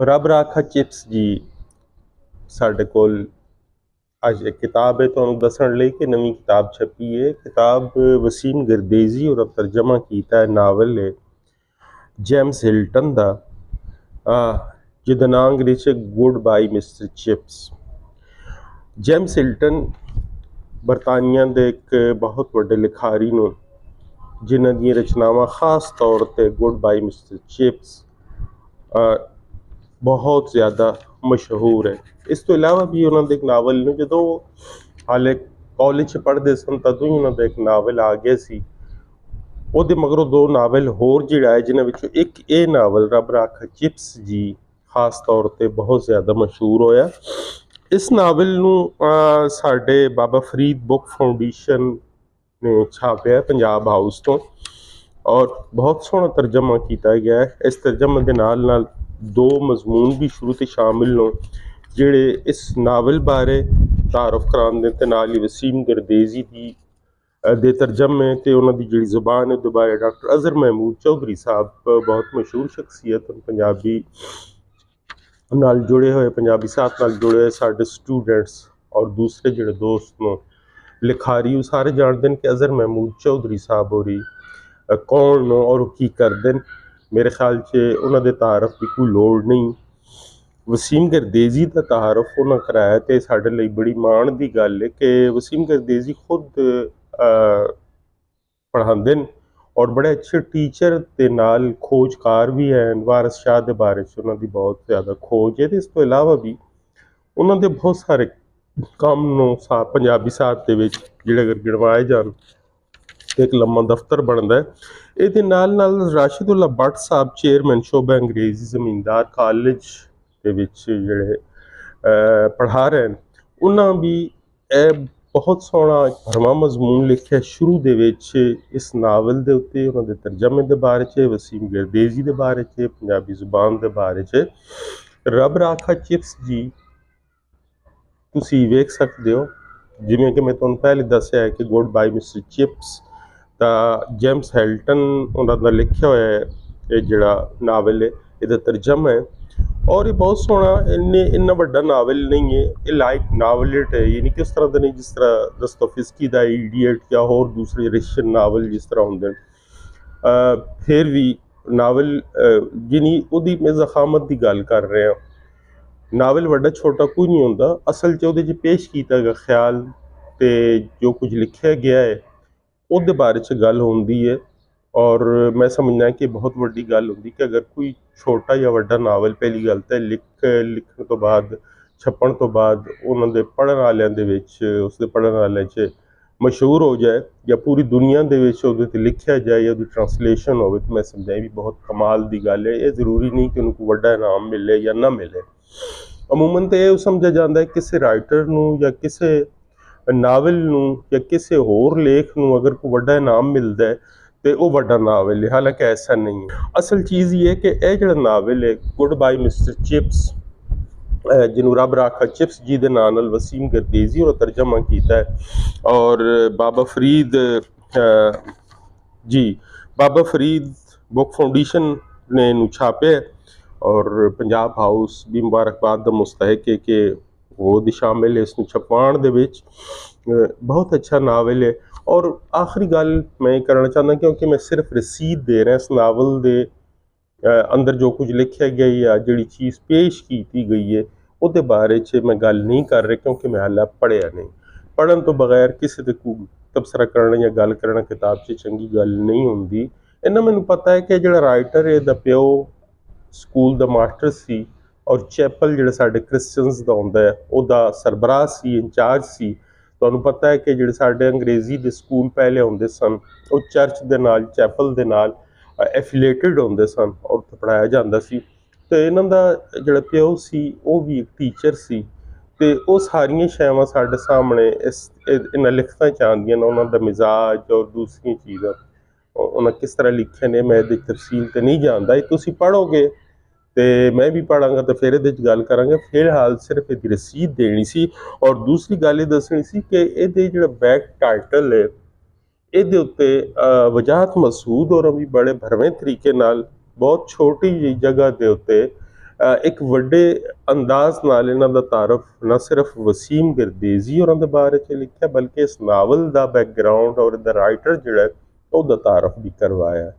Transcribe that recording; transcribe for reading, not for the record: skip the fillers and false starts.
रब राखा चिप्स जी साढ़े कोल अज एक किताब है तुहानू दस्सण लई कि नवीं किताब छपी है। किताब वसीम गर्देजी और तर्जमा कीता है नावल है जेम्स हिल्टन दा जिहदा नां अंग्रेजी च good bye mister Chips. James Hilton बरतानिया दे एक बहुत वड्डे लिखारी ने जिन्हां दी रचनावां खास तौर पर गुड बाय मिस्टर चिप्स बहुत ज़्यादा मशहूर है। इस तो इलावा भी उन्होंने एक नावल ने जो हाले कॉलेज पढ़ते सन तदों ही उन्होंने एक नावल आ गया सी। ਉਹਦੇ ਮਗਰੋਂ ਦੋ ਨਾਵਲ ਹੋਰ ਜਿਹੜਾ ਹੈ ਜਿਨ੍ਹਾਂ ਵਿੱਚੋਂ ਇੱਕ ਇਹ ਨਾਵਲ ਰੱਬ ਰਾਖਾ ਚਿਪਸ ਜੀ ਖਾਸ ਤੌਰ ਤੇ ਬਹੁਤ ਜ਼ਿਆਦਾ ਮਸ਼ਹੂਰ ਹੋਇਆ। ਇਸ ਨਾਵਲ ਨੂੰ ਸਾਡੇ ਬਾਬਾ ਫਰੀਦ ਬੁੱਕ ਫਾਊਂਡੇਸ਼ਨ ਨੇ ਛਾਪਿਆ ਪੰਜਾਬ ਹਾਊਸ ਤੋਂ ਔਰ ਬਹੁਤ ਸੋਹਣਾ ਤਰਜਮਾ ਕੀਤਾ ਗਿਆ ਹੈ। ਇਸ ਤਰਜਮੇ ਦੇ ਨਾਲ ਨਾਲ ਦੋ ਮਜ਼ਮੂਨ ਵੀ ਸ਼ੁਰੂ ਤੇ ਸ਼ਾਮਿਲ ਨੇ ਜਿਹੜੇ ਇਸ ਨਾਵਲ ਬਾਰੇ ਤਾਰਫ ਕਰਾਉਣ ਦੇ ਨਾਲ ਹੀ ਵਸੀਮ ਗਰਦੇਜ਼ੀ ਦੀ ਦੇ ਤਰਜਮੇ ਤੇ ਉਹਨਾਂ ਦੀ ਜਿਹੜੀ ਜ਼ੁਬਾਨ ਹੈ ਦੁਬਾਰਾ ਡਾਕਟਰ ਅਜ਼ਹਰ ਮਹਿਮੂਦ ਚੌਧਰੀ ਸਾਹਿਬ ਬਹੁਤ ਮਸ਼ਹੂਰ ਸ਼ਖਸੀਅਤ ਪੰਜਾਬੀ ਨਾਲ जुड़े हुए पंजाबी साथ नाल जुड़े हुए साढ़े स्टूडेंट्स और दूसरे जोड़े दोस्त ने लिखारी वो सारे जानते हैं कि अज़हर महमूद चौधरी साहब होरी कौन और की करते हैं। मेरे ख्याल से उन्होंने तारफ की कोई लोड़ नहीं। वसीम गर्देजी का तारफ उन्होंने कराया तो साढ़े लिए बड़ी माण की गल है कि वसीम गर्देजी खुद पढ़ाते हैं और बड़े अच्छे टीचर के नाल खोजकार भी हैं। वारिस शाह के बारे उन्होंने बहुत ज़्यादा खोज है। इस तो इलावा भी उन्होंने बहुत सारे काम पंजाबी साहित्य में जिहड़े अगर गिणवाए जान एक लम्मा दफ्तर बनता है। ये नाल राशिदुल्ला भट्ट साहब चेयरमैन शोभा अंग्रेजी जमींदार कॉलेज के जिहड़े पढ़ा रहे हैं उन्होंने भी बहुत सोहना भरवा मजमून लिखा शुरू दे विच इस नावल दे उत्ते उन्होंने तरजमे के बारे च वसीम गर्देजी के बारे च पंजाबी जुबान के बारे च। रब राखा चिप्स जी तुसी वेख सकते हो जिवें कि मैं तुहानूं पहले दस्सिया है कि गुड बाय मिस्टर चिप्स दा जेम्स हिल्टन उन्होंने लिखा होया है। ये जिहड़ा नावल है इहदा तर्जमा है और ये बहुत सोहना इन्ना वड्डा नावल नहीं है। ये लाइक नावलेट है यानी कि उस तरह का नहीं जिस तरह दस्तोफिस्की दा इडियट या होर दूसरे रशियन नावल जिस तरह होंगे। फिर भी नावल जिनी उहदी मैं ज़खामत की गल कर रहा नावल वड्डा छोटा कोई नहीं होंदा। असल च उहदे च पेश किया गया ख्याल तो जो कुछ लिखा गया है उहदे बारे च गल होंदी है और मैं समझना कि बहुत वड्डी गल होंदी कि अगर कोई छोटा या वड्डा नावल पहली गल तो लिखण तो बाद छपण तो बाद उन्होंने पढ़न वालियां दे विच उसदे पढ़न वालियां च मशहूर हो जाए या पूरी दुनिया दे विच उहदे ते लिखिया जाए या उहदी ट्रांसलेशन होवे तो मैं समझाई भी बहुत कमाल दी गल है। ये जरूरी नहीं कि उन्हें कोई वड्डा इनाम मिले या ना मिले। अमूमन तो यह समझा जाता है किसी राइटर नूं या किसी नावल नूं या किसी होर लेख नूं अगर कोई वड्डा इनाम मिलता है तो वह वड्डा नावल है। हालांकि ऐसा नहीं है। असल चीज़ ये है कि यह जो नावल है गुड बाय मिस्टर चिप्स जिन्हों रब राखा चिप्स जी के नाम नाल वसीम गर्देजी और तर्जमा किया है और बाबा फरीद जी बाबा फरीद बुक फाउंडेशन ने इनू छापे और पंजाब हाउस भी मुबारकबाद का मुस्तहक है कि वो शामिल है इसनू छपाण दे विच। बहुत अच्छा नावल है और आखिरी गल मैं करना चाहता क्योंकि मैं सिर्फ रसीद दे रहा इस नावल दे अंदर जो कुछ लिखा गया या जी चीज़ पेश की गई है वो बारे च मैं गल नहीं कर रहा क्योंकि मैं हाले पढ़िया नहीं। पढ़न तो बगैर किसी के तबसरा करना या गल करना किताब से चंगी गल नहीं होंदी। इन्ना मैनू पता है कि जो राइटर है दा प्यो स्कूल का मास्टर सी और चैपल जो साढ़े क्रिश्चियंस का होंदा है उहदा सरबराह सी इंचार्ज सी। तुहानूं पता है कि जिहड़े साडे अंग्रेजी के स्कूल पहले होंदे सन वो चर्च के नाल चैपल के नाल एफिलेटिड होंदे सन और उत्थे पढ़ाया जाता सी। तो इन्हां दा जिहड़ा प्यो सी वो भी एक टीचर सी तो वो सारियां शैवां साडे सामने इस इन्हां लिखतां च आंदियां ने। उन्हां दा मिजाज और दूसरी चीज़ां उन्हें किस तरह लिखे ने मैं इहदी तफसील तो नहीं जानता। तुसीं पढ़ोगे तो मैं भी पढ़ांगा तो फिर ये गल करांगे। फिलहाल सिर्फ ये रसीद देनी सी और दूसरी गल ये दसनी सी कि ये जो बैक टाइटल है ये उत्ते वजाहत मसूद और भी बड़े भरवें तरीके नाल बहुत छोटी जी जगह के उत्ते ਇੱਕ ਵੱਡੇ ਅੰਦਾਜ਼ ਨਾਲ ਇਹਨਾਂ ਦਾ ਤਾਰਫ ਨਾ ਸਿਰਫ ਵਸੀਮ ਗਿਰਦੇਜ਼ੀ ਹੋਰਾਂ ਦੇ ਬਾਰੇ 'ਚ ਲਿਖਿਆ, ਬਲਕਿ ਇਸ ਨਾਵਲ ਦਾ ਬੈਕਗਰਾਉਂਡ ਔਰ ਇਹਦਾ ਰਾਈਟਰ ਜਿਹੜਾ ਉਹਦਾ ਤਾਰਫ ਵੀ ਕਰਵਾਇਆ।